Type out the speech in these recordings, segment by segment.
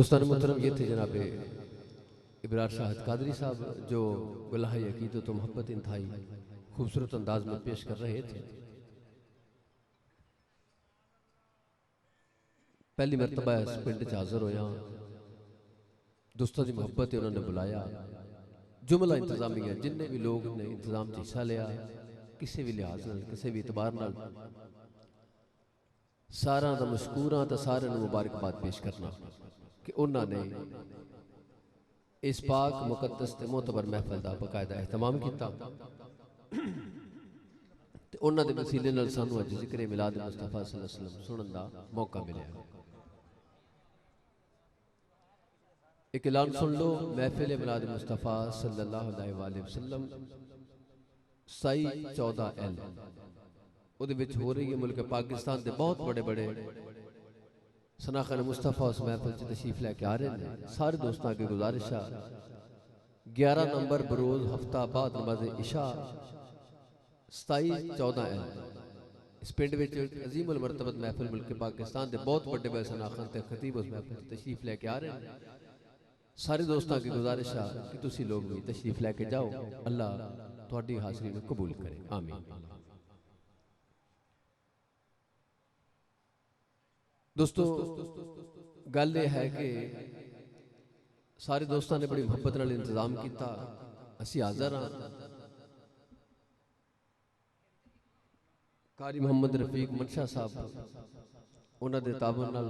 दोस्तान मोहतरम, ये थे जनाब इबरार शाहिद कादरी साहब जो गुलाह अकीदत तो मोहब्बत इंतहाई खूबसूरत अंदाज में पेश कर रहे थे। पहली मरतबा इस पिंड च हाज़र होया, दोस्तों की मोहब्बत उन्होंने बुलाया। जुमला इंतजामिया जिन्हें भी लोग ने इंतजाम हिस्सा लिया, किसी भी लिहाज नाल किसी भी इतबार नाल सारा दा मशकूर हाँ, तो सारे मुबारकबाद पेश करना कि उन्होंने इस पाक मुकद्दस ते मोतबर महफिल का बकायदा एहतमाम किया। उन्होंने वसीले नाल सानू अज जिक्र मिलाद मुस्तफा सल्लल्लाहु अलैहि वसल्लम सुनने का मौका मिले। एक ऐलान सुन लो, महफिल मिलाद मुस्तफा सल्लल्लाहु अलैहि वसल्लम 14L उहदे विच हो रही है। मुल्क पाकिस्तान के बहुत बड़े बड़े सनाखन मुस्तफा उस महफिल च तशरीफ लैके आ रहे हैं। सारे दोस्तों की गुजारिश है 11 नंबर बरोज हफ्ता बाद नमाज इशा 27-14L इस पिंड में अजीम उल मरतबत महफिल मुल्क पाकिस्तान के बहुत बड़े बड़े सनाखन ते खतीब उस महफिल च तशरीफ लैके आ रहे हैं। सारे दोस्तों की गुजारिश है कि तुसी लोग भी तशरीफ लैके जाओ। अल्लाह तुहाडी हाज़री में कबूल करे, आमीन। दोस्तों, गल यह है कि सारे दोस्तों ने बड़ी मुहब्बत नाल इंतजाम किया। असी हाज़र हाँ। कारी मोहम्मद रफीक मनशा साहब उन्होंने तावन नाल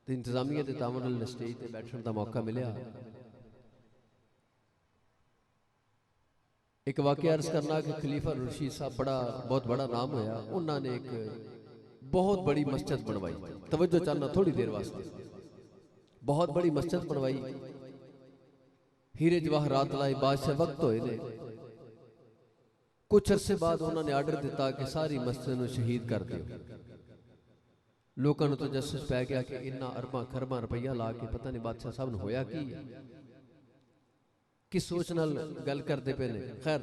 इंतजामिया के तावन नाल स्टेज पर बैठने का मौका मिला। एक वाकया अर्ज करना कि खलीफा रशीद साहब बहुत बड़ा नाम होया। उन्होंने एक बहुत बड़ी मस्जिद बनवाई। तवज्जो चाहना थोड़ी देर वास्ते, बहुत बड़ी मस्जिद बनवाई। हीरे जवाहरात लाई बादशाह वक्त होए ने। कुछ अरसे बाद उन्होंने आर्डर दिता कि सारी मस्जिद को शहीद कर दो। लोगों को तो जस्टिस पै गया कि इन्ना अरबा खरबा रुपया ला के पता नहीं बादशाह साहब ने होया की किस सोच नाल गल करते पे ने। खैर,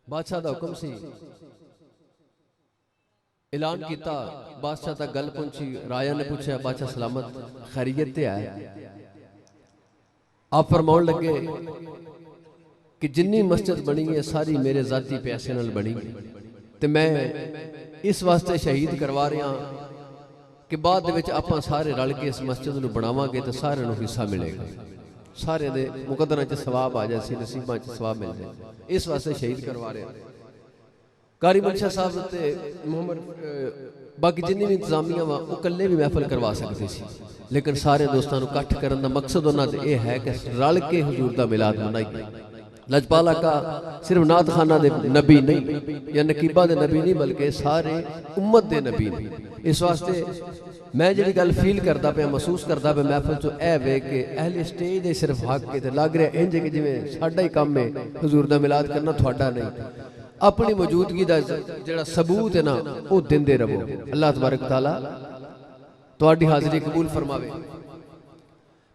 बादशाह का हुक्म सी, ऐलान किया। बादशाह तक गल पहुंची। राजा ने पूछा, बादशाह सलामत खैरियत है? आप फरमाउण लगे कि जिन्नी मस्जिद बनी है सारी मेरे जाती पैसे नाल बनी है ते मैं इस वास्ते शहीद करवा रहा कि बाद विच आपां सारे रल के इस मस्जिद नूं बनावांगे तो सारे नूं हिस्सा मिलेगा। सारे दे मुकद्दरां च सवाब आ जाए, नसीबां च सवाब मिल जाए, इस वास्ते शहीद करवा रहा। कारी मनशा साहब ते मोहम्मद बाकी जिन्नी भी इंतजामिया वा वो कल्ले भी महफिल करवा सकते सी, लेकिन सारे दोस्तों को इकट्ठ करने का मकसद उन्होंने यह है कि रल के हुजूर का मिलाद मनाइए। लजपाला का सिर्फ नात खाना दे नबी नहीं या नकीबा दे नबी नहीं, बल्कि सारे उम्मत दे नबी ने। इस वास्ते मैं जी गल फील करता पाया, महसूस करता पाया महफिल चो ए वे कि अहले स्टेज दे सिर्फ हक के लग रहा इंज कि जिवें साडा ही काम है हुजूर दा मिलाद करना, थोड़ा नहीं। अपनी मौजूदगी का जिहड़ा सबूत है ना वो दिंदे रहो। अल्लाह तबारक तआला तुहाडी हाज़री कबूल फरमावे।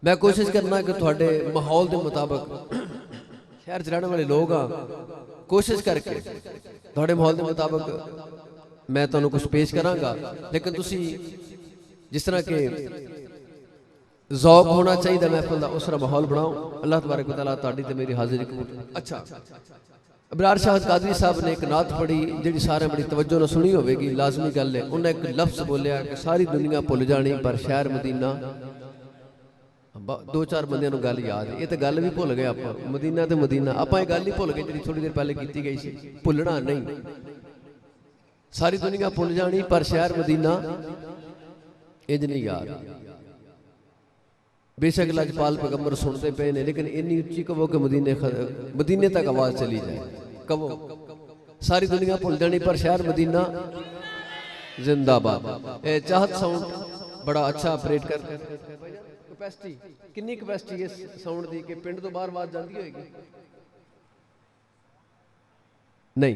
मैं कोशिश करना कि तुहाडे माहौल के मुताबिक शहर च रहने वाले लोग हाँ, कोशिश करके तुहाडे माहौल के मुताबिक मैं तुहानू कुछ पेश करांगा, लेकिन तुसी जिस तरह के ज़ौक होना चाहिए महफिल का उस तरह माहौल बनाओ। अल्लाह तबारक व तआला तुहाडी ते मेरी हाज़री कबूल। अच्छा, इबरार शाहिद कादरी साहब ने एक नात पढ़ी जी सारे बड़ी तवज्जो न सुनी होगी, लाजमी गल है। उन्हें एक लफ्ज़ बोलिया कि सारी दुनिया भुल जानी पर शहर मदीना। 2-4 बंदियां नूं गल याद है, ये तो गल भी भुल गए आप। मदीना तो मदीना आप गल ही भुल गए जी थोड़ी देर पहले की गई सी। भुलना नहीं, सारी दुनिया भुल जानी पर शहर मदीना इंज नहीं याद। बेशक लजपाल पैगंबर सुनते पे ने, लेकिन इन्नी उच्ची कहो कि मदीने तक आवाज चली जाए। कहो सारी दुनिया भुल जानी पर शहर मदीना जिंदाबाद। चाहत साउंड बड़ा अच्छा ऑपरेट कर। कैपेसिटी कितनी कैपेसिटी है साउंड दी कि पिंड तो बाहर आवाज जाती होगी? नहीं,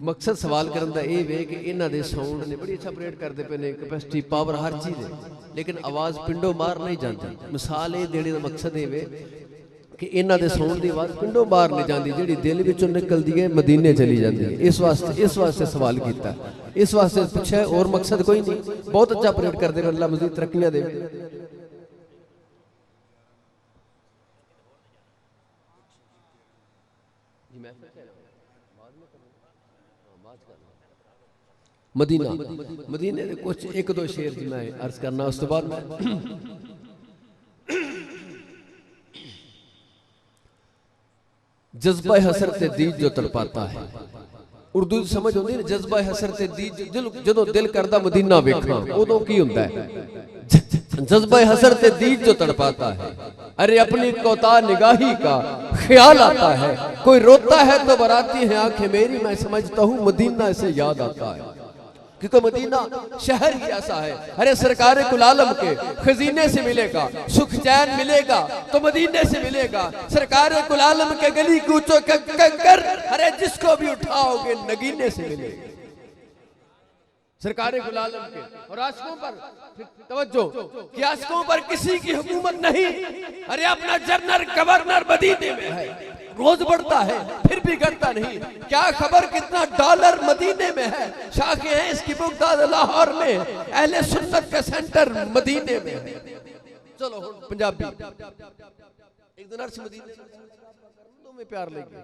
मकसद सवाल करने का यह वे कि इन्हों के साउंड ने बड़ी अच्छा ऑपरेट करते पे ने, कैपेसिटी पावर हर चीज़ है, लेकिन आवाज़ पिंडों बाहर नहीं जाती। मिसाल ये देने का मकसद ये वे कि इन्हां दे सौण दी आवाज़ पिंडों बाहर नहीं जाती, जिहड़ी दिल विचों निकलदी है मदीने चली जाती है। इस वास्ते सवाल किया, इस वास्ते पूछा, और मकसद कोई नहीं। बहुत अच्छा ऑपरेट करते हैं, अल्लाह मज़ीद तरक्कियां दे। मदीना, मदीने के कुछ एक दो शेर जी मैं अर्ज करना, उस तो बाद मैं जज्बा हसरत दीज जो तड़पाता है, उर्दू समझ होंदी है। जज्बा हसरत दीज जो दिल करदा मदीना वेखां, उदों की हुंदा है? जज्बा हसरत दीज जो तड़पाता है, अरे अपनी कोता निगाही का ख्याल आता है। कोई रोता है तो बराती है आंखें मेरी, मैं समझता हूँ मदीना से याद आता है। क्योंकि मदीना शहर ही ऐसा है। अरे सरकार कुल आलम के खजीने से मिलेगा सुख चैन, मिलेगा तो मदीने से मिलेगा। सरकार कुल आलम के गली कूचों कंकर, अरे जिसको भी उठाओगे नगीने से मिलेगा। सरकार कुल आलम के और आशिकों पर तवज्जो कि आशिकों पर किसी की हुकूमत नहीं। अरे अपना जनरल गवर्नर मदीने में है, रोज बढ़ता है फिर भी घटता नहीं। क्या खबर कितना डॉलर मदीने में है। शाखें हैं इसकी बगदाद लाहौर में, अहले सुन्नत का सेंटर मदीने में है। चलो पंजाबी एक दिन अर्श मदीने तो में प्यार लगे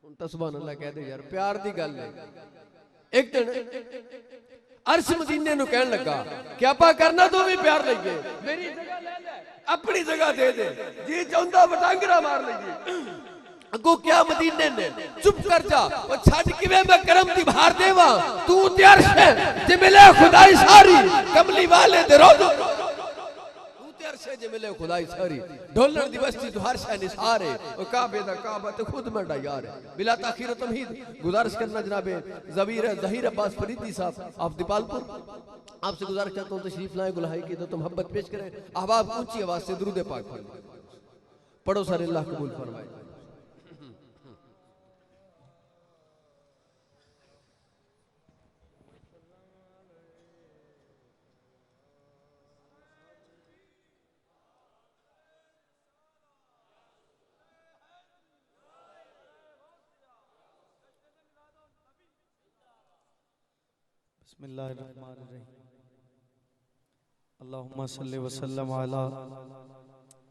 हुन तो सुभान अल्लाह कह दे यार, प्यार दी गल है। एक दिन अर्श मदीने नु कहन लगा कि आपा करना तो भी प्यार लगे, मेरी जगह ले ले, अपनी जगह दे दे, जी चाहता वटांगरा मार लगी। अगो क्या मदीने ने चुप कर जा, और छड़ किवे मैं करम दी भार देवा, तू ते अर्श है जे मिले खुदाई सारी, कमली वाले दे रोज़ तू ते अर्श है जे मिले खुदाई सारी। ढोलण दी बस्ती तो हर शय निसार है, और काबे दा काबा ते खुद मेरा यार है। बिला ताखीर तमहीद गुजारिश करना जनाबे ज़हीर अब्बास फरीदी साहब ऑफ दीपालपुर, आपसे गुजारिश करता हूँ तशरीफ लाए, गुलाही की तो मोहब्बत पेश करें। अहबाब ऊंची आवाज से दुरूद पाक पढ़ो, सारे अल्लाह कबूल फरमाए। बिस्मिल्लाहिर्रहमानिर्रहीम। अल्लाहुम्मा सल्लि व सल्लिम अला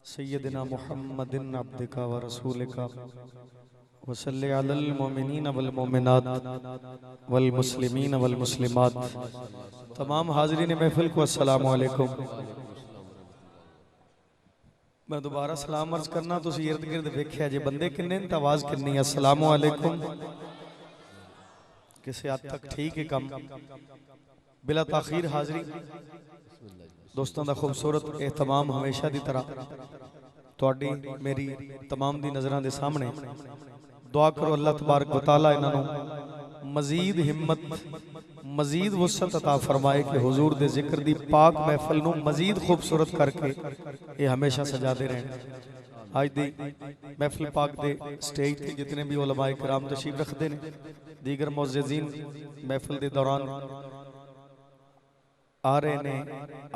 सय्यदिना मुहम्मदिन अब्दिका व रसूलिका व सल्लि अलल मोमिनीन वल मोमिनात वल मुस्लिमीन वल मुस्लिमात। तमाम हाज़रीन महफिल को अस्सलामु अलैकुम। मैं दोबारा सलाम अर्ज करना, तुसी इर्द गिर्द वेख्या जे बंदे किन्ने ने, आवाज़ किन्नी। अस्सलामु अलैकुम। किसी हद तक ठीक है कम। बिला ताखीर हाज़री दोस्तों का खूबसूरत एहतमाम हमेशा की तरह तुहाडी मेरी तमाम दी नज़रां दे सामने। दुआ करो अल्लाह तबारक व तआला इन्हां नूं मजीद हिम्मत मजीद वसअत अता फरमाए कि हुजूर दे जिक्र दी पाक महफिल नूं मजीद खूबसूरत करके ये हमेशा सजाते रहें। आज दी महफिल पाक दे स्टेज ते जितने भी उलमाए कराम तशरीफ रखते हैं, दीगर मुअज़्ज़िज़ीन महफिल के दौरान आ रहे ने,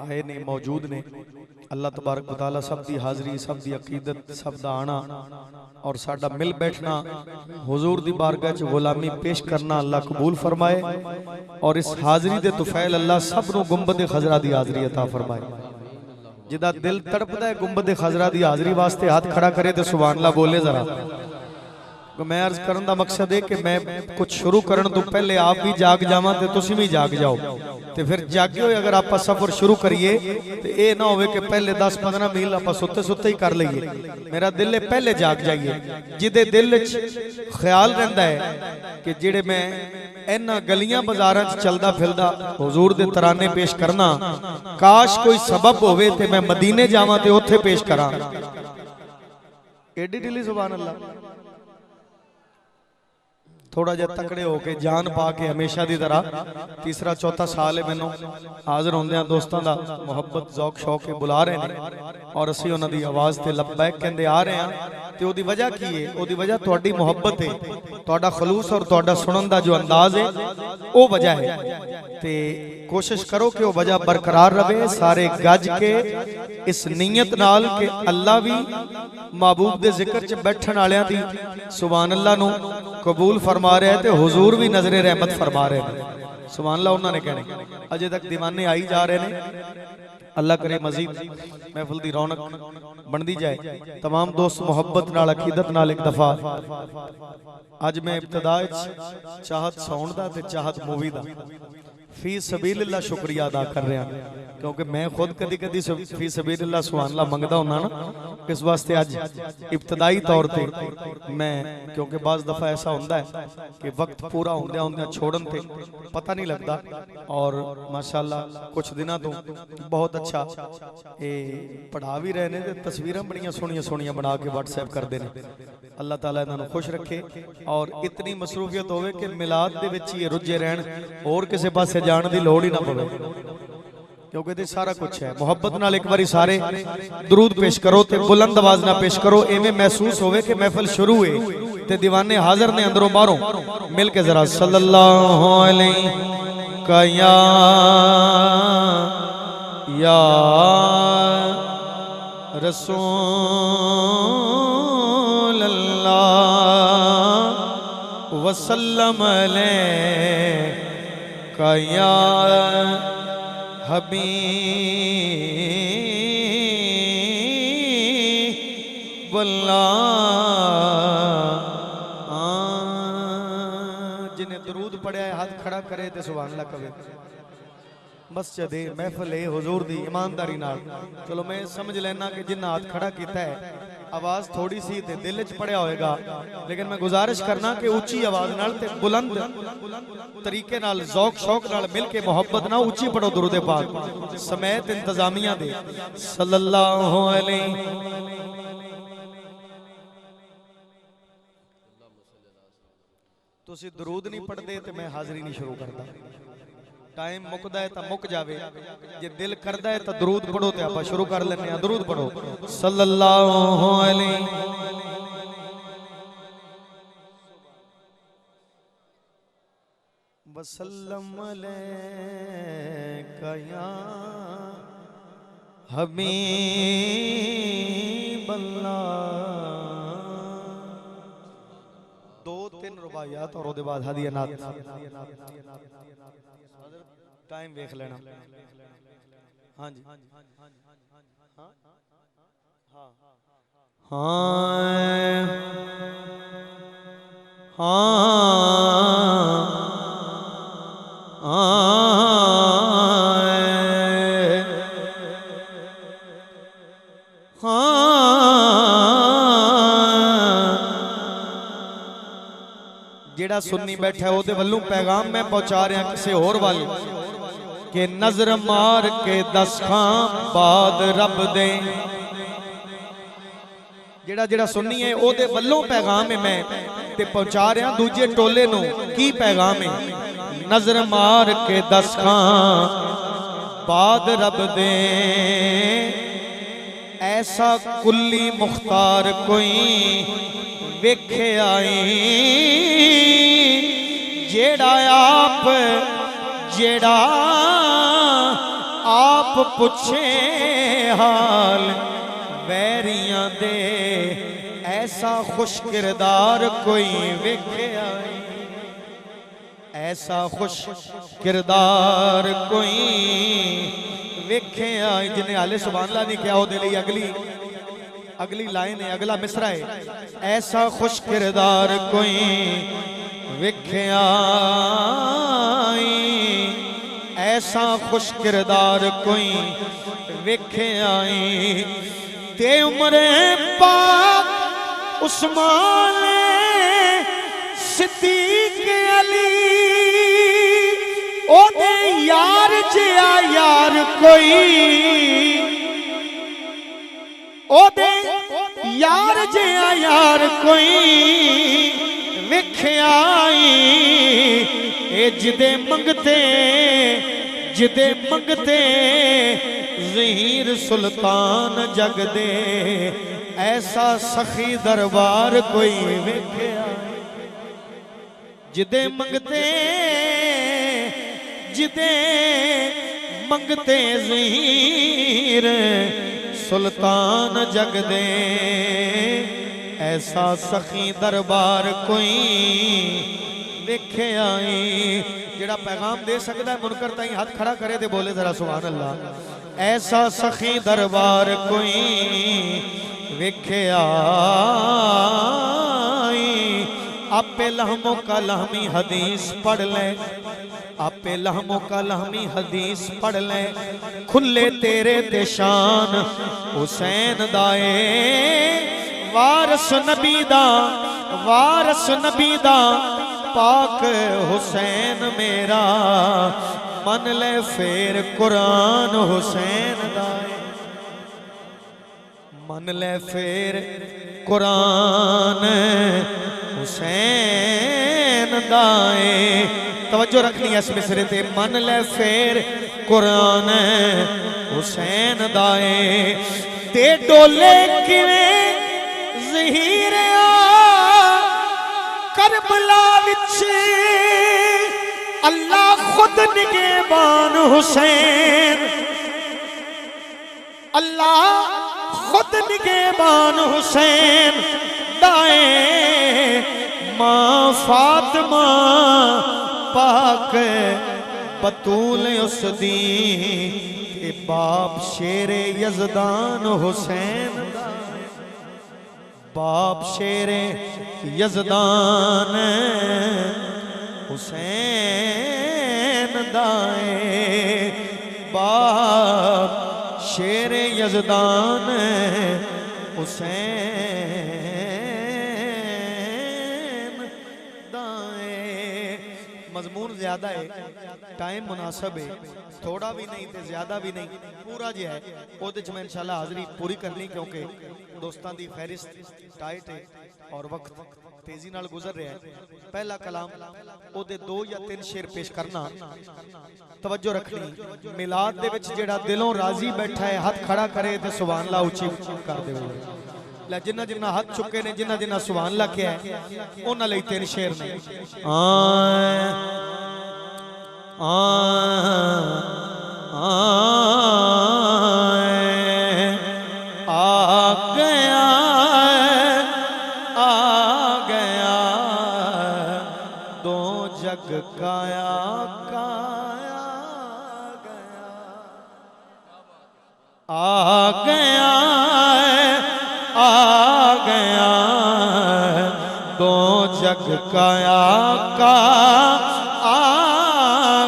आए ने, मौजूद ने। अल्लाह तबारक व तआला सब दी हाज़री, सब दी अकीदत, सब दा आना और साडा मिल बैठना हुजूर दी बारगाह च गुलामी पेश करना अल्लाह कबूल फरमाए। और इस हाज़री दे तुफैल अल्लाह सब नूं गुंबद खजरा दी हाज़री अता फरमाए। जिदा दिल तड़पदा है गुंबद खजरा दी हाज़री वास्ते हाथ खड़ा करे तो सुभान अल्लाह बोले जरा। मैं अर्ज करने का मकसद है कि मैं कुछ शुरू करने तो पहले आप भी जाग जावा तो तुसी भी जाग जाओ, तो फिर जागे हो अगर आप सफर शुरू करिए तो ये ना हो कि पहले 10-15 मील आप सुते सुते ही कर लीए। मेरा दिल है पहले जाग जाइए, जिदे दिल ख्याल रहिंदा है कि जेड़े मैं इन्हां गलियां बाजारां च चलदा फिरदा हुजूर दे तराने पेश करना, काश कोई सबब होवे ते मैं मदीने जावां ते उत्थे पेश करां। एडी ढिली सुभान अल्लाह। थोड़ा जहा तकड़े होके जान पा के हमेशा की तरह तीसरा चौथा साल है मैनू हाजिर होंदे दोस्तों का मुहब्बत जौक शौक के बुला रहे हैं और असी उन्होंने आवाज़ से लब्बैक कहते आ रहे हैं। ਤੇ ਉਹਦੀ ਵਜ੍ਹਾ ਕੀ ਹੈ? ਉਹਦੀ ਵਜ੍ਹਾ ਤੁਹਾਡੀ ਮੁਹੱਬਤ ਹੈ, ਤੁਹਾਡਾ ਖਲੂਸ ਔਰ ਤੁਹਾਡਾ ਸੁਣਨ ਦਾ ਜੋ ਅੰਦਾਜ਼ ਹੈ ਉਹ ਵਜ੍ਹਾ ਹੈ। ਤੇ ਕੋਸ਼ਿਸ਼ ਕਰੋ ਕਿ ਉਹ ਵਜ੍ਹਾ ਬਰਕਰਾਰ ਰਵੇ, ਸਾਰੇ ਗੱਜ ਕੇ ਇਸ ਨੀਅਤ ਨਾਲ ਕਿ ਅੱਲਾ ਵੀ महबूब दे जिक्र च बैठण वालियां दी सुभान अल्लाह नू कबूल फरमा रहा है ते हुजूर भी नजरे रहमत फरमा रहे हैं। सुभान अल्लाह उन्होंने कहने अजे तक दीवाने आई जा रहे हैं। अल्लाह करे मजीद महफिल दी रौनक बनती जाए। तमाम दोस्त मुहब्बत नाल अकीदत नाल एक दफा अज मैं इब्तिदा चाहत साउंड दा ते चाहत मूवी दा फी सबीलिल्लाह शुक्रिया अदा कर रहा, क्योंकि मैं खुद कदी कदी फी सबीलिल्लाह सुभान अल्लाह मंगदा हुंदा ना, इस वास्ते अज इब्तदाई तौर पे मैं, क्योंकि बाज़ दफ़ा ऐसा होता है कि वक्त पूरा होंदे होंदे छोड़न ते पता नहीं लगता। और माशाअल्लाह कुछ दिनों तो बहुत अच्छा ये पढ़ा भी रहे हैं, तस्वीरां बड़ियां सोहणियां सोहणियां बना के व्हाट्सएप करते हैं। अल्लाह ताला इन्हां खुश रखे और इतनी मसरूफियत होवे कि मिलाद दे विच ही रुझे रहन, और किसी पासे जाने की लोड़ ही ना पवे, क्योंकि ये सारा कुछ है। मुहब्बत नाल एक बारी सारे दरूद पेश करो ते बुलंद आवाज ना पेश करो, एवें महसूस होवे कि महफिल शुरू है ते दीवाने हाजिर ने अंदरों बाहरों मिल के जरा सल्लल्लाहु अलैहि या रसूल अल्लाह वसल्लम अलैका या हबीब अल्लाह। जिन्हें दरूद पढ़िया है हाथ खड़ा करे तो सुभान अल्लाह कहे। मस्जिद महफिल है हुजूर दी ईमानदारी नाल। चलो मैं समझ लेना कि जिन्हें हाथ खड़ा किया है आवाज थोड़ी सी ते दिल च पढ़िया होएगा, लेकिन मैं गुजारिश करना कि उच्ची आवाज नाल ते बुलंद तरीके नाल ज़ौक शौक नाल मिल के मोहब्बत ना उच्ची पढ़ो दुरूद पाक समेत इंतजामिया दे सल्लल्लाहु अलैहि। तुसी दरूद नहीं पढ़ते तो मैं हाज़री नहीं शुरू करता। टाइम मुकदा है तो मुक जावे, जे दिल करदा है तो दरूद पढ़ो ते आप शुरू कर लेने। दरूद पढ़ो सल्लल्लाहु अलैहि वसल्लम अलैका या हबीब अल्लाह। 2-3 रुबायात और उसके बाद हदिया नात। टाइम देख लेना। हाँ जी हाँ जेड़ा सुन्नी बैठा है वो वल्लों पैगाम मैं पहुंचा रहा किसी होर वाल के नजर मार के 10 खां बाद रब दे। जेड़ा जेड़ा सुन्नी है वो वल्लों पैगाम है मैं ते पहुंचा रहा दूजे टोले नूं की पैगाम है। नजर मार के 10 खां बाद रब दे ऐसा कुल्ली मुख्तार कोई वेखे आई जेड़ा आप पुछे हाल वैरियां दे ऐसा खुश किरदार कोई वेखे आई। ऐसा खुश किरदार कोई वेखे आई जिन्हें हाले सुभान अल्लाह नहीं किया ओदे लई अगली लाइन है अगला मिसरा है। ऐसा खुश किरदार कोई वेखे आई ऐसा खुश किरदार कोई वेखे आई ते उमरे पाक उस्मान सिद्दीक अली ओदे यार जिया यार कोई ओदे यार जिया यार कोई वेखे आई ए जिदे मंगते ज़हीर सुल्तान जग दे ऐसा सखी दरबार कोई वेख्या जिदे मंगते ज़हीर सुल्तान जगदे ऐसा सखी दरबार कोई वेख्या जेड़ा पैगाम दे सकता है मुनकर ताई हाथ खड़ा करे ते बोले जरा सुभान अल्लाह। ऐसा सखी दरबार कोई वेख्या आपे लहमो का लहमी हदीस पढ़ ले आपे लहमो का लहमी हदीस पढ़ ले खुले तेरे ते शान हुसैन दाए वारस नबी दा पाक हुसैन मेरा मन ले फेर कुरान हुसैन दाए मन ले फेर कुरान हुसैन दाए। तवज्जो रखनी है इस मिसरे ते मन ले फेर कुरान हुसैन दाए ते डोले किवें ज़हीर करबला विच अल्लाह खुद निगहबान हुसैन अल्लाह खुद निगहबान हुसैन दाए मां फातिमा पाक बतूल उस दी के बाप शेरे यज़दान हुसैन बाप शेरे यज़दान हुसैन दाए बाप शेरे यज़दान हुसैन दाए। मजमून ज्यादा है टाइम मुनासिब है थोड़ा भी नहीं ते ज्यादा भी नहीं पूरा जो है ओदे च मैं इंशाल्लाह हाज़री पूरी करनी क्योंकि दोस्तां दी फहरिस्त टाइट है और वक्त तेजी नाल गुजर रहा है। पहला कलाम ओदे 2 या 3 शेर पेश करना तवज्जो रखनी मिलाद दे विच जेड़ा दिलों राजी बैठा है हाथ खड़ा करे ते सुभान अल्लाह उच्ची कर दे ला जिन्ना जिन्ना हाथ चुके ने जिन्ना जिन्ना सुभान अल्लाह किया है उन्हां लई 3 शेर ने आ गया दो जग काया काया गया आ गया दो जग काया का आ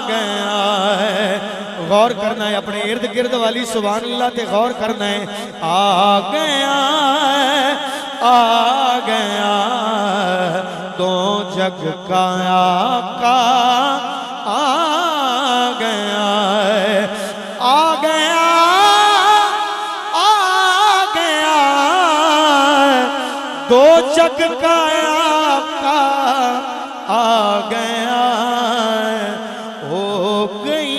गया है। गौर करना है अपने इर्द गिर्द वाली सुभान अल्लाह ते गौर करना है। आ गया दो जग काया का आ गया है। आ गया दो जग काया का आ गया हो गई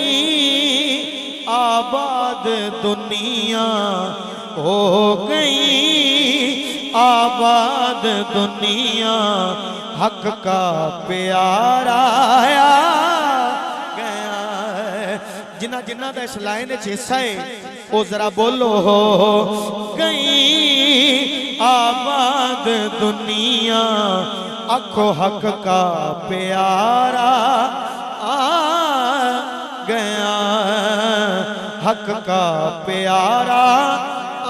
आबाद दुनिया हो गई आबाद दुनिया हक का प्यारा आया गया है। जिन्ना जिन्ना दा इस लाइन च हिस्सा है वो जरा बोलो हो गई आबाद दुनिया अखो हक का प्यारा आ गया हक का प्यारा आ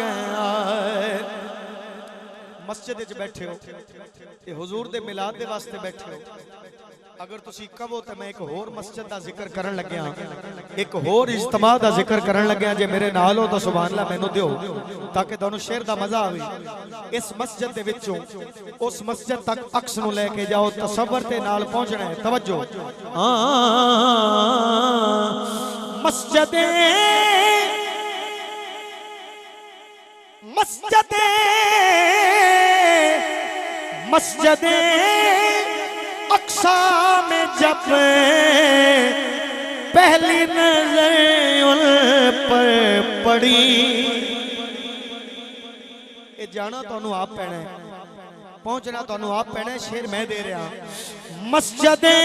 गया। मस्जिद च बैठे हो ते हुजूर दे मिलाद दे वास्ते बैठे हो अगर तुसी कहो तो मैं एक होर मस्जिद का जिक्र करन लग्या एक होर इज्तिमा का जिक्र करन लग्या जे मेरे नाल हो तो सुभान अल्लाह मैनू दिओ ताकि तुहानू शेर दा मजा आवे। इस मस्जिद दे विचों उस मस्जिद तक अक्स नू लेके जाओ तसव्वुर ते नाल पहुंचना है। तवज्जो मस्जिदे मस्जिदे मस्जिदे अक्सा में जब पहली नजर उन पर पड़ी जाना तुहानू आप पैना है, पहुंचना तुहानू आप पैना है। शेर मैं दे रहा, मस्जिदे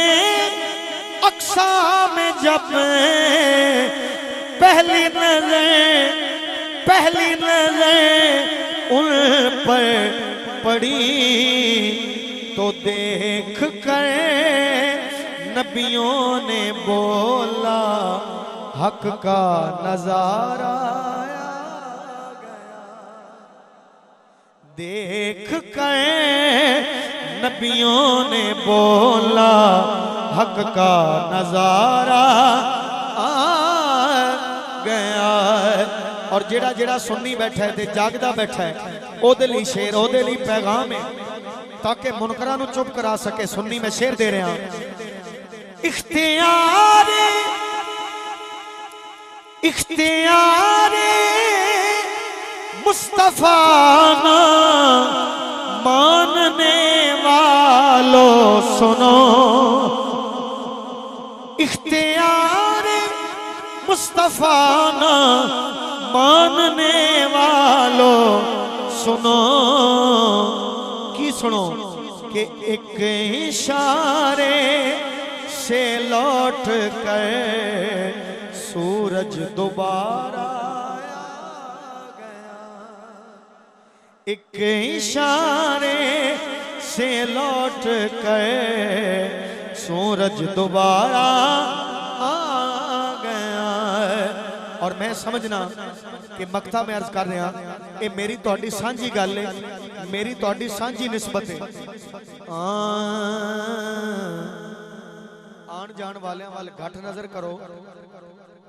अक्सा में जब पहली नजर उन पर पड़ी तो देख कर नबियों ने बोला हक का नजारा आया गया। देख कर नबियों ने बोला हक का नजारा आ गया। और जेड़ा जेड़ा सुन्नी बैठा है ते जागदा बैठा है ओदे लई शेर, ओदे लई पैगाम है ताकि मुनकरां नूं चुप करा सके। सुन्नी मैं शेर दे रहा, इख्तियारे मुस्तफा ना मानने वालों सुनो, इख्तियारे मुस्तफा ना मानने वालों सुनो। की सुनो कि एक इशारे से लौट कर सूरज दोबारा आया गया। एक इशारे से लौट कर सूरज दोबारा आ गया। और मैं समझना कि मकता में अर्ज कर रहा, ये मेरी तुहाडी सांझी गल है, मेरी तुहाडी सांझी निस्बत है। आन जान वालियां वाल घट नजर करो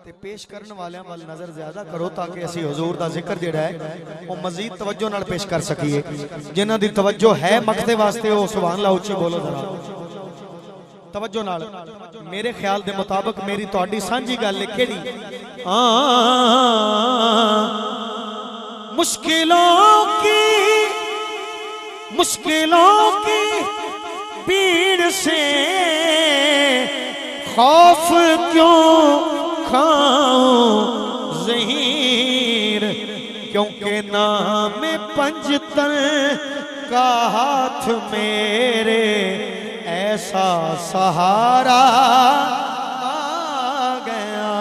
ते पेश करने वालियां वाल नजर ज्यादा करो ताकि असी हुजूर दा जिक्र जेड़ा है वो मजीद तवज्जो नाल पेश कर सकीए। जिन्हां दी तवज्जो है मकते वास्ते वो सुभान अल्लाह उच्ची बोलो जरा तवज्जो नाल। मेरे ख्याल दे मुताबिक मेरी तुहाडी सांझी गल है केड़ी, मुश्किलों की भीड़ से खौफ क्यों खाऊं ज़हीर, क्योंकि नाम पंजतन का हाथ मेरे ऐसा सहारा आ गया,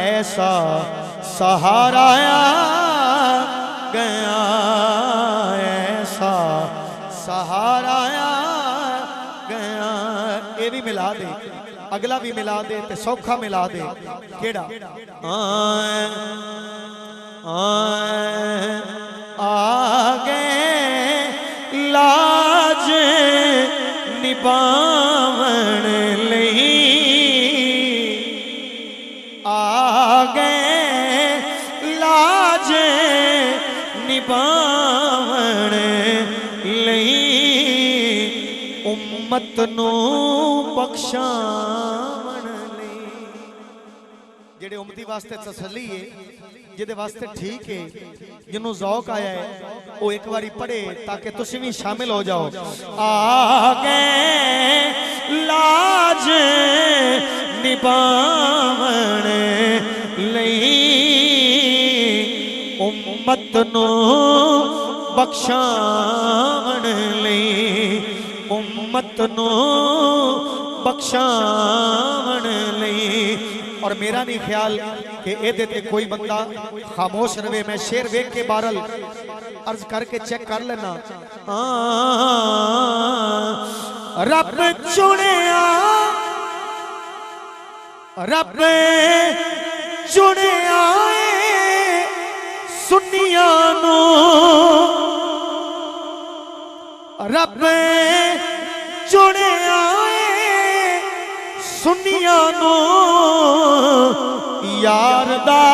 ऐसा सहारा आ गया, ऐसा सहारा आ गया। ये भी मिला दे, अगला भी मिला दे ते सौखा मिला दे। केड़ा आगे लाज निभावण लई, आगे लाज निभावण लई उम्मत नूं बख्शावण लई। जेड़े उम्मती वास्ते तसल्ली है, जिहदे वास्ते ठीक है, जिन्हों ज़ौक आया है वो एक बारी पढ़े ताकि तुसीं भी शामिल हो जाओ। आगे लाज निभावण लई उम्मत नूं बख्शावण लई, उम्मत नूं बख्शावण लई। और मेरा नहीं ख्याल कि एदे ते कोई बंदा खामोश रहे। मैं शेर वेख के बारल अर्ज करके चेक कर लेना। रब चुनिया, रब चुनिया सुनिया नू, रब चुनिया सुनिया नू यार दा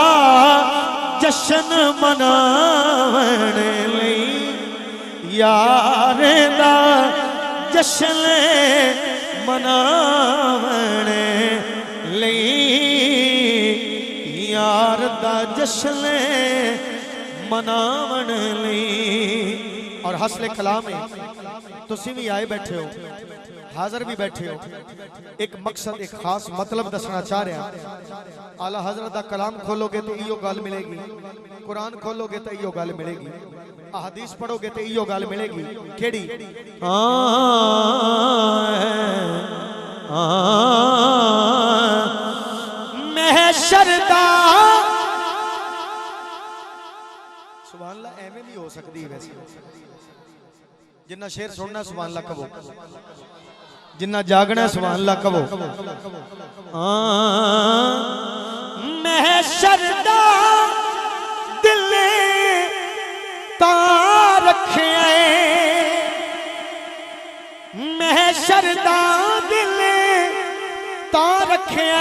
जशन मनावण लई, यार दा जशन मनावण लई, यार दा जशन मनावण लई। और हसले कलाम है तुसी भी आए बैठे हो, हाजिर भी बैठे हो, एक मकसद एक खास मतलब दसना चाह रहा। आला हजरत दा कलाम खोलोगे तो इयो गल मिलेगी, कुरान खोलोगे तो इयो गल मिलेगी, हदीस पढ़ोगे तो इयो गल मिलेगी। केड़ी? महशर दा सुभान अल्लाह एवें भी हो सकती है वैसे। जिन्ना शेर सुनना सुभान अल्लाह कहो, जिन्ना जागना सुभान अल्लाह कहो। महशर दा दिल ता रखे, महशर दा दिल ता रखे,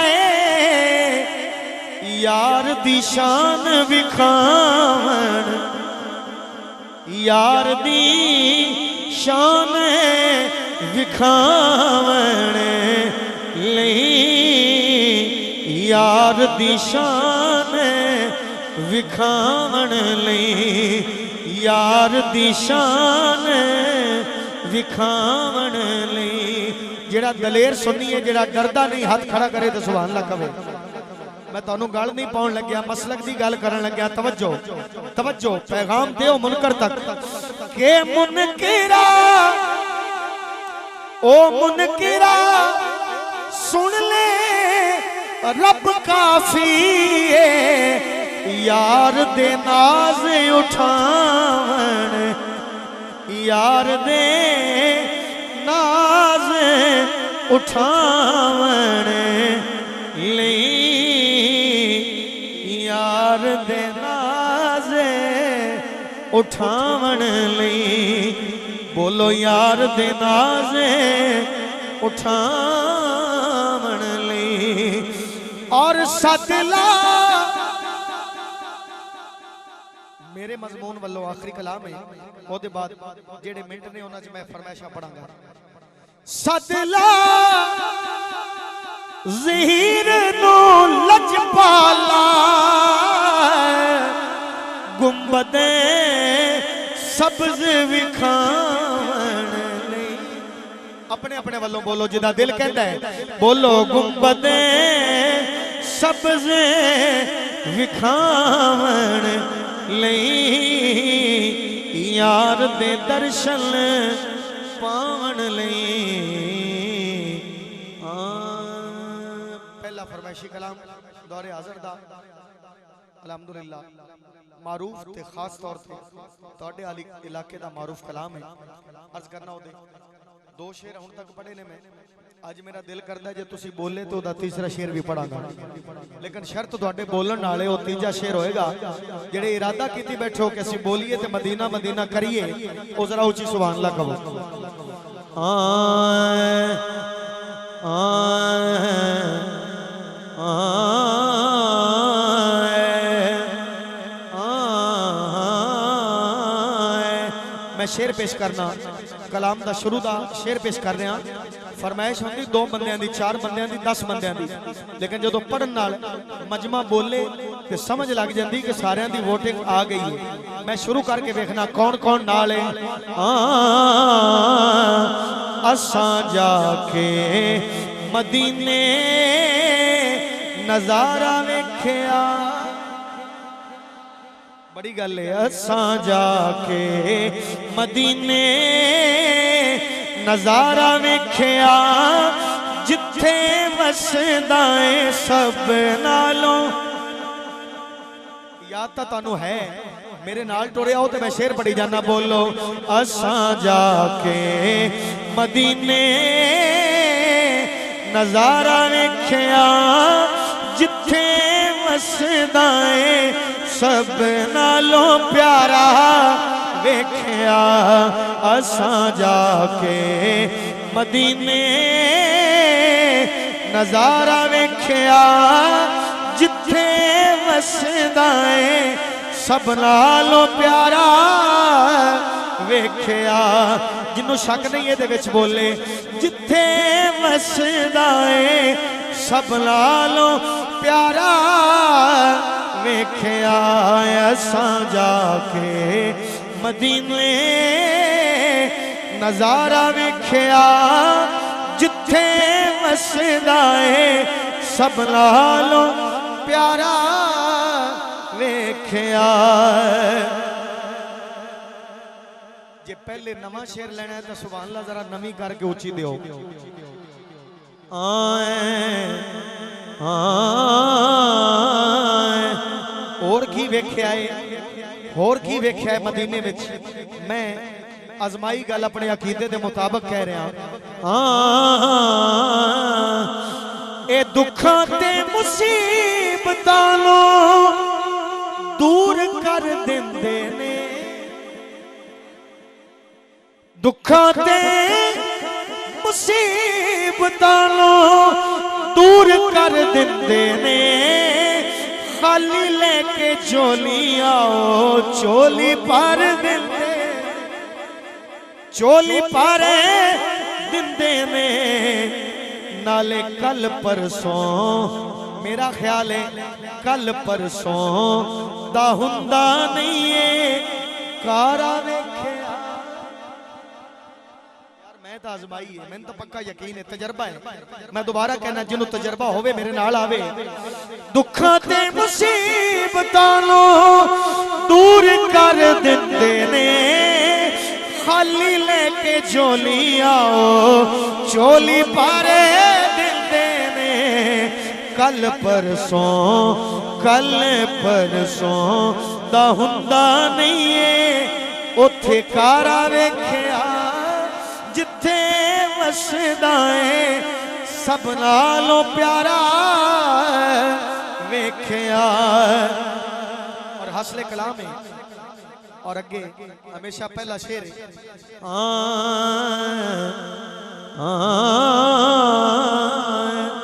यार दी शान विखावन, यार दी शान विखावन लई, यार दी शान विखावन लई, यार दी शान विखावन लई। जेड़ा दलेर सुनी है, जेड़ा डरदा नहीं, हाथ खड़ा करे तो सुभान अल्लाह कहे। मैं तुहानू गल नहीं पाउण लग्या, मसलक दी गल करन लग्या। तवज्जो तवज्जो, पैगाम दिओ मुनकर तक के मुनकिरा ओ मुनकिरा सुन ले रब काफी है, यार दे नाज उठावन, यार दे नाज उठावन लई, यार दे नाज उठावन लई। बोलो यार दे नाज उठावन लई। और सतला मेरे मजमून वालों आखिरी कलाम है, ओदे बाद जेड़े मिनट ने उन्हां च मैं फरमाइशां पढ़ांगा। सतला ज़हीर नो लजपाला, गुंबदे सब्ज विखावन लई। अपने अपने वालों बोलो, जिदा दिल कहता है बोलो। गुंबदे सब्ज विखावन लई, यार दे दर्शन पावन लई। पहला फरमाइशी कलाम दौरे हाज़र दा अलहमदुलिल्लाह मारूफ ते खास तौर पे तुहाडे वाली इलाके दा मारूफ कलाम है। अर्ज करना ओदे दो शेर हुण तक पढ़े ने मैं। अज मेरा दिल करदा जे तुसी बोले तो ओदा तीसरा शेर भी पढ़ांगा, लेकिन शर्त तुहाडे बोलण नाले ओ तीजा शेर होएगा। जेड़े इरादा कीती बैठे हो कि असीं बोलीए ते मदीना मदीना करिए, ओ जरा ऊंची सुभान अल्लाह कहो। मैं शेर पेश करना, कलाम दा शुरू दा शेर पेश कर रहा। फरमाइश होंदी दो बंदियां दी, चार बंदियां दी, 10 बंदियां दी, लेकिन जो पढ़न नाल मजमा बोले तो समझ लग जाती कि सारियां दी वोटिंग आ गई है। मैं शुरू करके देखना कौन कौन नाल है। असां जाके मदीने नजारा वेख्या, बड़ी गल है। असां जाके मदीने नजारा वेख्या, जिथे वसदा है सब नालों। याद तो तुहानू है, मेरे नाल टुरे आओ तो मैं शेर पढ़ी जाना। बोलो असां जाके मदीने नजारा वेख्या, जिथे वसदा है सब नालों प्यारा वेख्या। असां जाके मदीने नजारा वेख्या, जिथे वसदा है सब नालों प्यारा वेख्या। जिन्हों शक नहीं ये बोले, जिथे वसदा है सब नालों प्यारा वेख्या। असां जाके मदीने नजारा वेख्या जिथे वसदा है सब नालों प्यारा वेख्या। जे पहले नवा शेर लेना है तो सुभान अल्लाह जरा नवी करके उची दियो। और की वेख्या है, और की वेख्या है मदीने विच। मैं अजमाई गल अपने अकीदे दे मुताबिक कह रहा। ए दुखां ते मुसीबतां नूं दूर कर देंदे ने, दुखां ते मुसीबतां नूं दूर कर देंदे ने। खाली लेके झोली आओ चोली भर देंदे, चोली भर देंदे ने। नाले कल परसों मेरा ख्याल है कल परसों दा हुंदा नहीं है कारा वेख्या। मैं तो आजमाई है, मैंने तो पक्का यकीन है, तजर्बा है। मैं दोबारा कहना जिन्हों तजर्बा होवे मेरे नाल आवे। दुखां ते मुसीबतां नूं दूर कर दिंदे ने। खाली लेके झोली आओ चोली पारे दिंदे ने। कल परसों दा हुंदा नहीं है उथे कारा वेख्या। जिथे वसदा है सब नालों प्यारा वेख्या। और हसले कलाम है और अगे हमेशा पहला शेर है।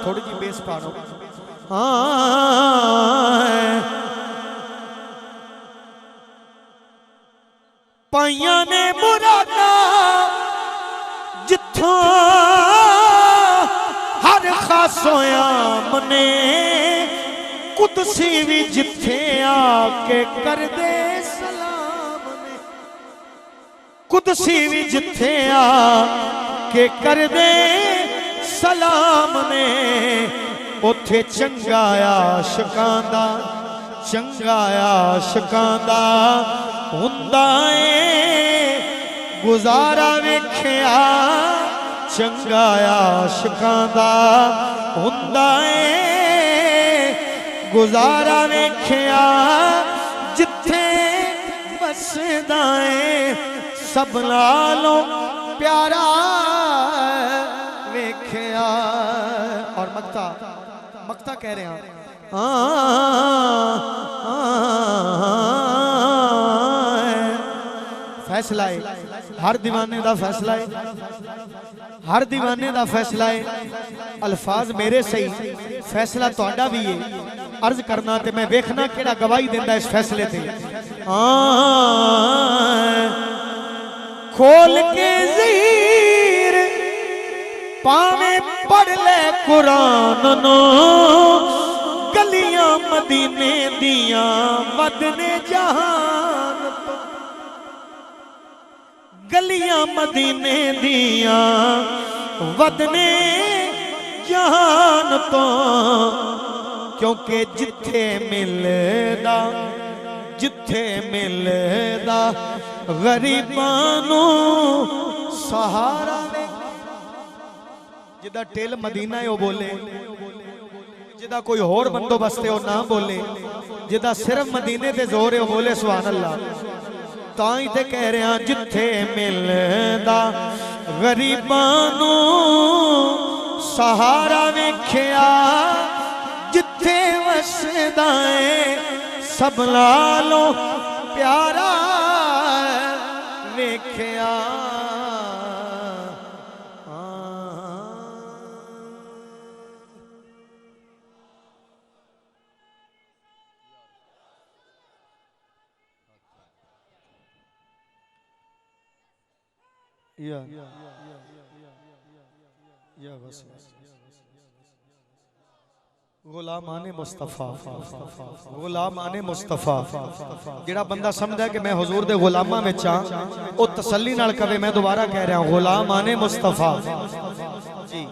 थोड़ी जी बेस पाड़ो। पाइया ने मुरादा जिथों हर खासोया मने। कुदसी भी जिथे आके कर दे सलाम ने, कुदसी भी जिथे आके कर दे सलाम ने। उथे चंगा आशिकां दा, चंगा आशिकां दा हुंदा है गुजारा वेख्या। चंगा आशिकां दा हुंदा है गुजारा वेख्या। जिथे वसदा है सब नालों प्यारा वेख्या। और मक्ता मक्ता कह रहे हैं फैसला है हर दीवाने दा फैसला है, हर दीवाने दा फैसला है। अल्फाज मेरे सही फैसला तुहाडा भी है। अर्ज करना ते मैं वेखना केड़ा गवाही देंदा इस फैसले ते। खोल के ज़हीर पावे पढ़ ले कुरान नो। गलियां मदीने दियां वदने जहान तो, गलियां मदीने दियां वदने जहान तो। क्योंकि जिथे मिलदा, जिथे मिलदा गरीबां नूं सहारा। जिदा टेल मदीना है वो बोले, जिदा कोई होर बंदोबस्त है वो ना बोले, जिदा सिर्फ मदीने ते जोर है वो बोले सुभान अल्लाह। ताई ते कह रहे हैं जिथे मिलदा गरीबां नूं सहारा वेख्या। जिथे वसदा है सब नालों प्यारा वेख्या। या बस गुलामाने मुस्तफा, गुलामाने मुस्तफा। जिहड़ा बंदा समझदा कि मैं हुजूर दे गुलामां विच हां, ओ तसल्ली नाल कहे, मैं दोबारा कह रहा गुलामाने मुस्तफा जी।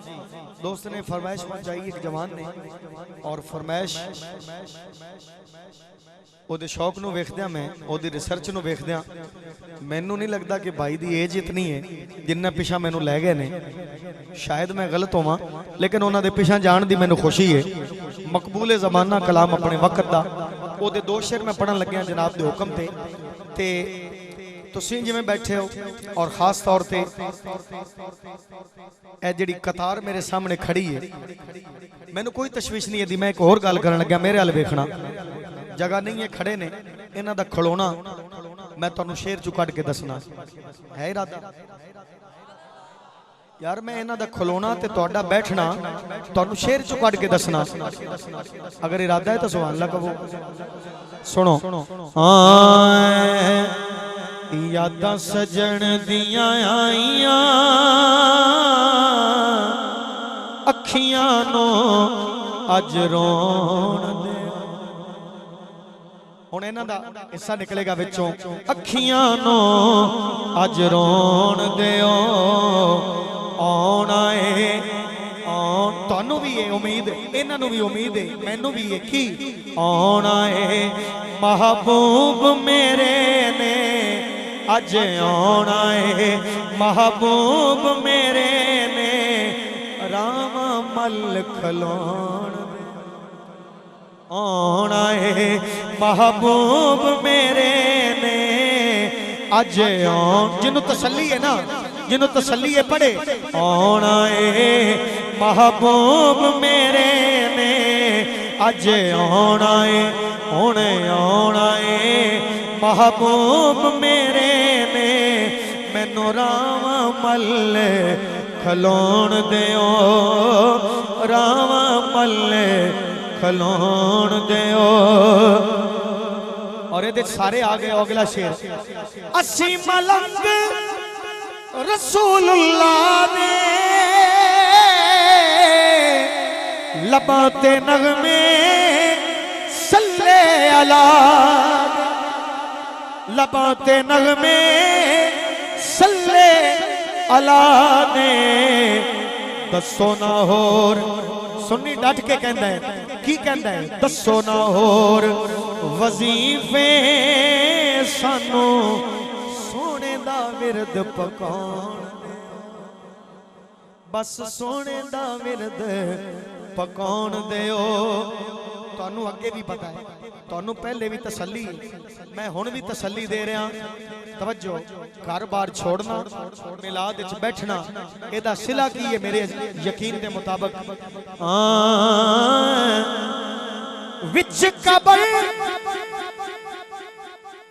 दोस्त ने फरमाइश पहुंचाई एक जवान ने, और फरमाइश ओदे शौक नूं वेखदियां, मैं ओदी रिसर्च नूं वेखदियां, मैनू नहीं लगता कि भाई दी एज इतनी है जिन्ना पिछा मैनू लै गए ने। शायद मैं गलत होवां, लेकिन उन्हां दे पिछा जाण दी मैनू खुशी है। मकबूल ज़माना कलाम अपने वक्त दा, ओदे दो शेर मैं पढ़न लग्या जनाब दे हुक्म ते तुसीं जिवें बैठे हो, और खास तौर ते ए जिहड़ी कतार मेरे सामने खड़ी है, मैनू कोई तशवीश नहीं है। मैं एक होर गल करन लग्या, मेरे हाल वेखना, जगह नहीं है, खड़े ने, इन्हां दा खलोना मैं तुहानू शेर चू कढ के दसना है। इरादा यार, मैं इन्हां दा खलोना ते तुहाडा बैठना तुहानू शेर चू कढ के दसना। अगर इरादा है तो सुभान अल्लाह कहो। सुनो, यादां सजण दियां आईयां अखियां नो अज रोण दे। हुण इन्हां दा हिस्सा निकलेगा विचों, अखियां नो अज रोण दिओ, आउणा है तुहानू भी ये उम्मीद, इन्हां नू भी उम्मीद है, मैनू भी है कि आउणा है महबूब मेरे ने अज आउणा है, महबूब मेरे ने राम मल खलोण आउणा है, महबूब मेरे ने अज आउण। जिन्नू तसल्ली है ना, जिन्नू तसल्ली है पढ़े, आउणा है महबूब मेरे ने अज आउणा है, हुणे आउणा है महबूब मेरे ने, मैनू राम मल खलोण दिओ, राम मल खलोण दिओ। और ये सारे आ गए। अगला शेर, अस्सी मलंग रसूलुल्लाह ने लबाते नगमे सल्ले अला, लबाते नगमे सल्ले अला ने। दसो ना होर, सुन्नी डट के कहंदा है, की कहंदा है, दसो ना होर वजीफे सानू सोने दा विरद पकाउण, बस सोने दा विरद पकाउण दिओ। तुहानू अगे भी पता है, तुहानू पहले भी तसल्ली, मैं हुण भी तसल्ली दे रहा। तवज्जो, घर बार छोड़ना, मिलाद विच बैठना, एदा सिला की है मेरे यकीन के मुताबिक। विच कबर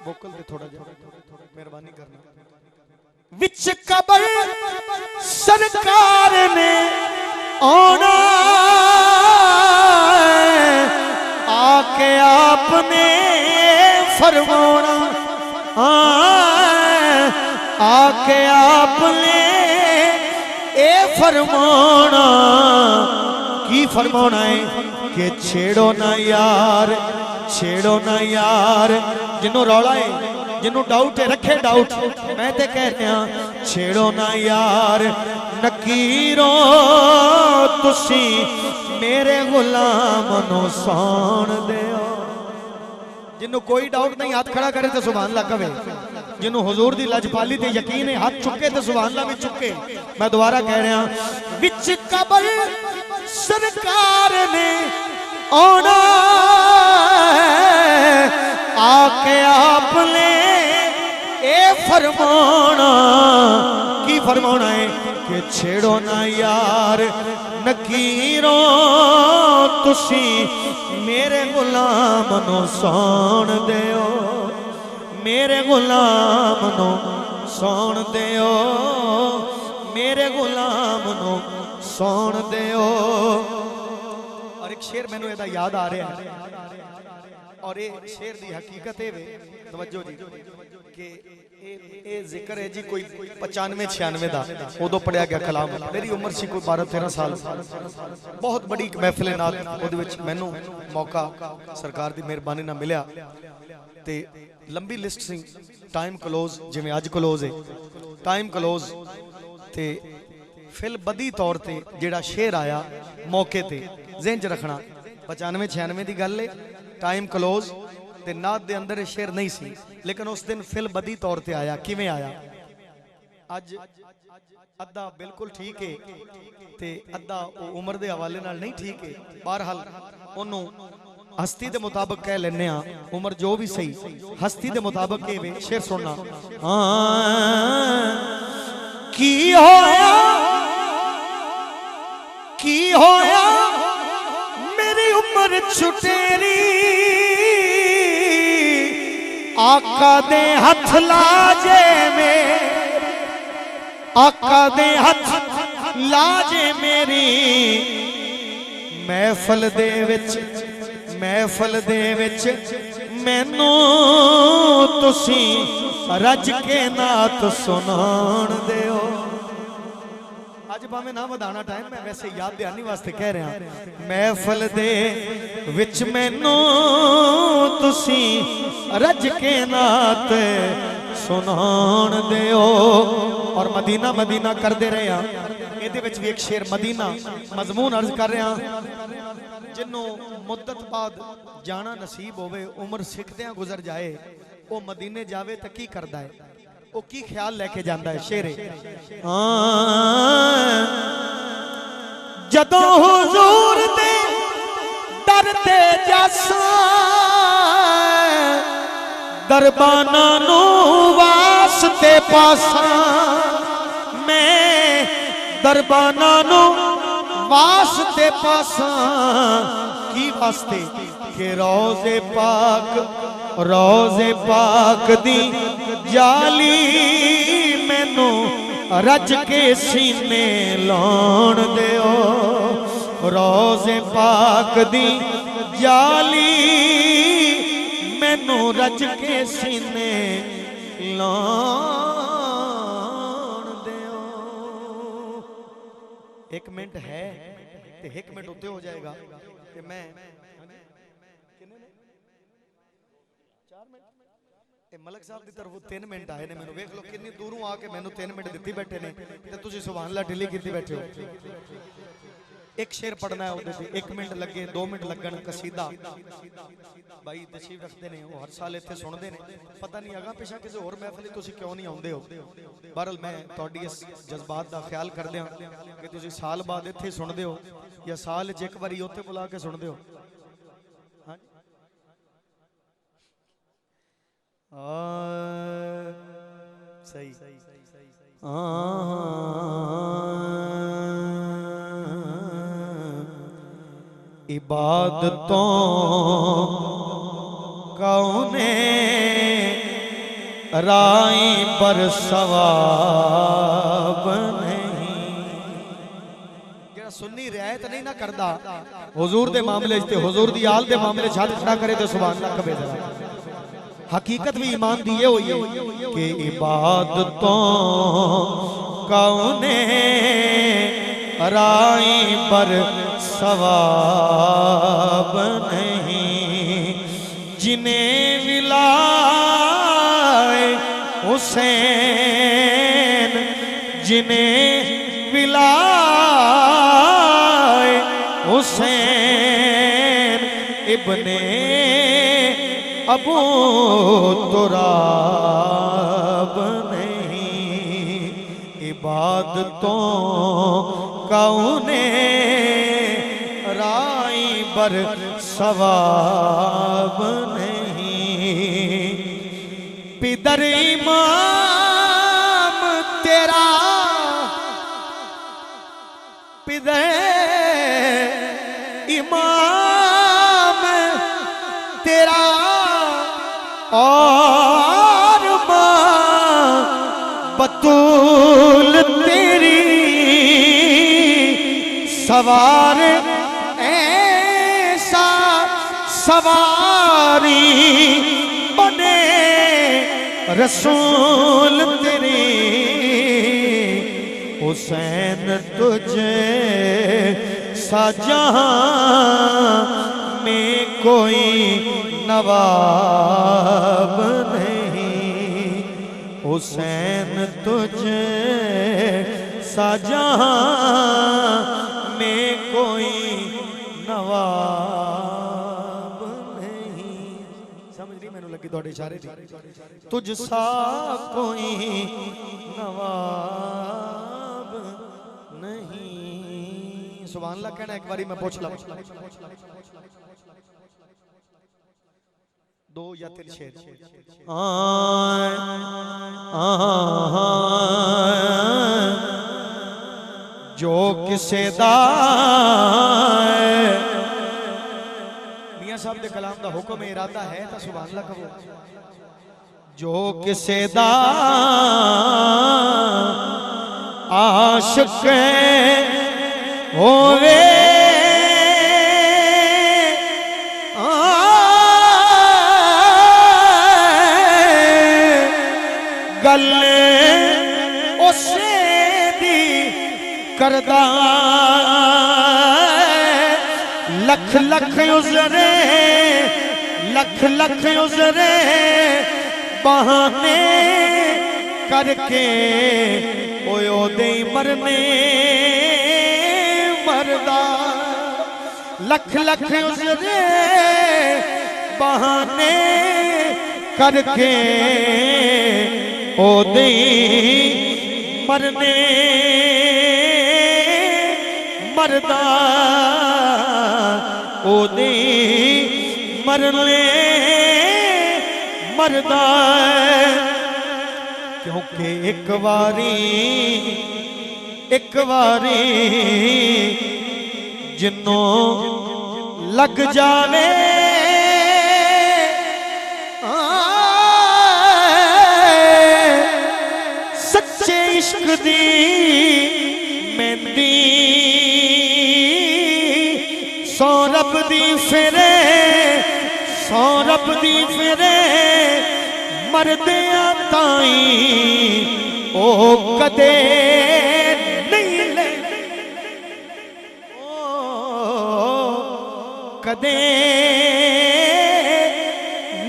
वोकल पे थोड़ा मेहरबानी करना, विच कबर सरकार ने आना, आके आपने फरमाना, आके आपने ए फरमाना। की फरमाना है कि छेड़ो ना यार, छेड़ो ना यार। जिन्हों रौला है, जिन्हों डाउट है, रखे डाउट, मैं तो कह रहा छेड़ो ना यार। नकीरों तुसी मेरे गुलाम नो सौण दिओ। जिन्हों कोई डाउट नहीं हाथ खड़ा करे तो सुभान अल्लाह कहे। जिन्हों हुजूर दी लजपाली ते यकीन है हाथ चुके तो सुभान अल्लाह भी चुके। मैं दोबारा कह रहा, विच कबर सरकार ने आना, आके आपने ए फरमाना। की फरमाना है कि छेड़ो ना यार, नकीरों तुसी मेरे गुलाम नो सौण दिओ, मेरे गुलाम नो सौण दिओ, मेरे गुलाम नो सौण दिओ। और एक शेर मैनू एदा याद आ रहा है, और ये शेर दी हकीकत है, तवज्जो जी, कि ਇਹ ਜ਼ਿਕਰ ਹੈ ਜੀ ਕੋਈ 95 96 ਦਾ, ਉਦੋਂ ਪੜਿਆ ਗਿਆ ਕਲਾਮ। ਮੇਰੀ ਉਮਰ ਸੀ ਕੋਈ 12 13 ਸਾਲ। ਬਹੁਤ ਬੜੀ ਇੱਕ ਮਹਿਫਿਲ ਨਾਲ ਉਹਦੇ ਵਿੱਚ ਮੈਨੂੰ ਮੌਕਾ ਸਰਕਾਰ ਦੀ ਮਿਹਰਬਾਨੀ ਨਾਲ ਮਿਲਿਆ ਤੇ ਲੰਬੀ ਲਿਸਟ ਸੀ। ਟਾਈਮ ਕਲੋਜ਼, ਜਿਵੇਂ ਅੱਜ ਕਲੋਜ਼ ਹੈ, ਟਾਈਮ ਕਲੋਜ਼ ਤੇ ਫਿਲ ਬਦੀ ਤੌਰ ਤੇ ਜਿਹੜਾ ਸ਼ੇਰ ਆਇਆ ਮੌਕੇ ਤੇ ਜ਼ਿਹਨ 'ਚ ਰੱਖਣਾ, 95 96 ਦੀ ਗੱਲ ਹੈ। ਟਾਈਮ ਕਲੋਜ਼ ਤੇ ਨਾਦ ਦੇ ਅੰਦਰ ਇਹ ਸ਼ੇਰ ਨਹੀਂ ਸੀ, लेकिन उस दिन फिल बदी तौर ते आया। किवें आया? अज अद्धा बिल्कुल ठीक है ते अद्धा उम्र दे हवाले नाल नहीं ठीक है। बहरहाल ओनू हस्ती दे मुताबिक कह लेने आ, उम्र जो भी सही, हस्ती दे मुताबिक के शेर सुनना। की होया मेरी उम्र छुटेरी, आका दे हथ लाजे में, आका दे हथ लाजे मेरी। महफल दे विच मैनू तुसी रज के नात सुनाण दिओ। अज भावें ना वधाना टाइम, मैं वैसे याद दहानी वास्ते कह रहा। महफल दे विच मैनू तुसी रज के नात सुनाण दिओ। और मदीना मदीना करते रहे हैं। ਇਹਦੇ ਵਿੱਚ ਵੀ ਇੱਕ ਸ਼ੇਰ ਮਦੀਨਾ ਮਜ਼ਮੂਨ अर्ज कर रहा। जिन्हों मुद्दत बाद जाना नसीब होवे, उम्र सिखदियां गुजर जाए, वो मदीने जावे तो की करदा है, वो की ख्याल लेके जाता है। शेरे जदों हुजूर दे दर ते जासा, दरबाना नू वास्ते पासा, मैं दरबाना नू वास्ते पासा। की वास्ते? के रोज़े पाक दी जाली मैनू रज के सीने लाउण दिओ। रोज़े पाक दी जाली मैनू रज के सीने लाउण दिओ। एक मिनट है ते एक मिनट उत्ते हो जाएगा कि मैं मलक साहब की तरफ 3 मिनट आए ने। मैनू वेख लो कितनी दूरों आके मैनू 3 मिनट दिती बैठे ने ते तुसीं सुभान अल्लाह ढिली कीती बैठे हो। एक शेर पढ़ना है उहदे ते 1 मिनट लगे, 2 मिनट लगन। कसीदा भाई तशरीफ रखते ने, वो हर साल इत्थे सुनते ने। पता नहीं अगा पिछा किसी होर महफिल तुसीं क्यों नहीं आउंदे हो। बहरहाल मैं तुहाडी इस जज्बात का ख्याल करदे हां कि तुसीं साल बाद इत्थे सुनदे हो या साल च एक बारी उत्थे बुला के सुनदे हो। सही इबादतों कौने राई पर सवाब नहीं। जरा सुन्नी रियायत नहीं ना करदा हुजूर दे मामले च ते हुजूर दी आल दे मामले च हाथ खड़ा करे तो सुभान अल्लाह कहे जरा। हकीकत भी ईमान दी ये हुई है कि इबादतों कौने राई पर सवाब नहीं। जिन्हें विलाए हुसैन, जिन्हें विलाए हुसैन इब्ने अबू तुराब नहीं। इबादतों कौने राई बर सवाब नहीं। पिदर इमाम तेरा, पिदर इमाम तेरा और मां बतूल तेरी सवार ऐसा सवारी बने रसूल तेरी हुसैन तुझे साजहां में कोई नवाब नहीं, हुसैन तुझे साजहां में कोई नवाब नहीं। समझ रही मैनू लगी थोड़े इशारे दी। तुझ सा कोई नवाब नहीं। सुभान अल्लाह कहना एक बारी मैं पूछ ला, 2 या 3 शेर। जो किसे दा मियां साहब दे कलाम दा हुक्म इरादा है तो सुभान अल्लाह कहो। जो किसे दा आशिक होवे गल उसे दी करदा लख लख उजरे लख लख उजरे बहाने करके ओदे मरने मरदा लख लख उजरे बहाने करके ओदे मरने मरदा ओदे मरने मरदा। क्योंकि एक बारी जिन्नों लग जावे सच्चे इश्क दी मेहंदी सौ रब दी फिरे सौ रब दी फिरे मरदियां ताई ओ कदे नहीं ले ओ कदे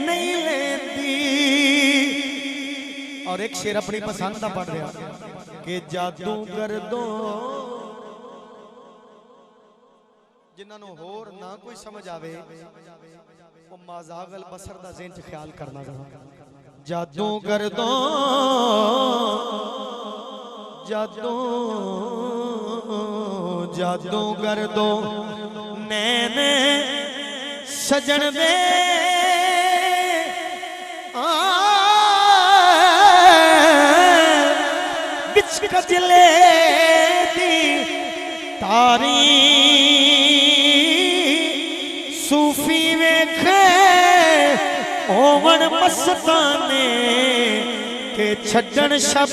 नहीं लेंदी। और एक शेर अपनी पसंद का पढ़ रहा कि जादू कर दो जिन्होंने होर ना कोई समझ आवे वो माजागल बसर दा ज़हन च ख्याल करना जरा। जादू कर दो जादू जादू कर दो नैन सजन दे बिच कजले दी तारी सूफी वेखे ओवन मस्ताने के छड्डन शब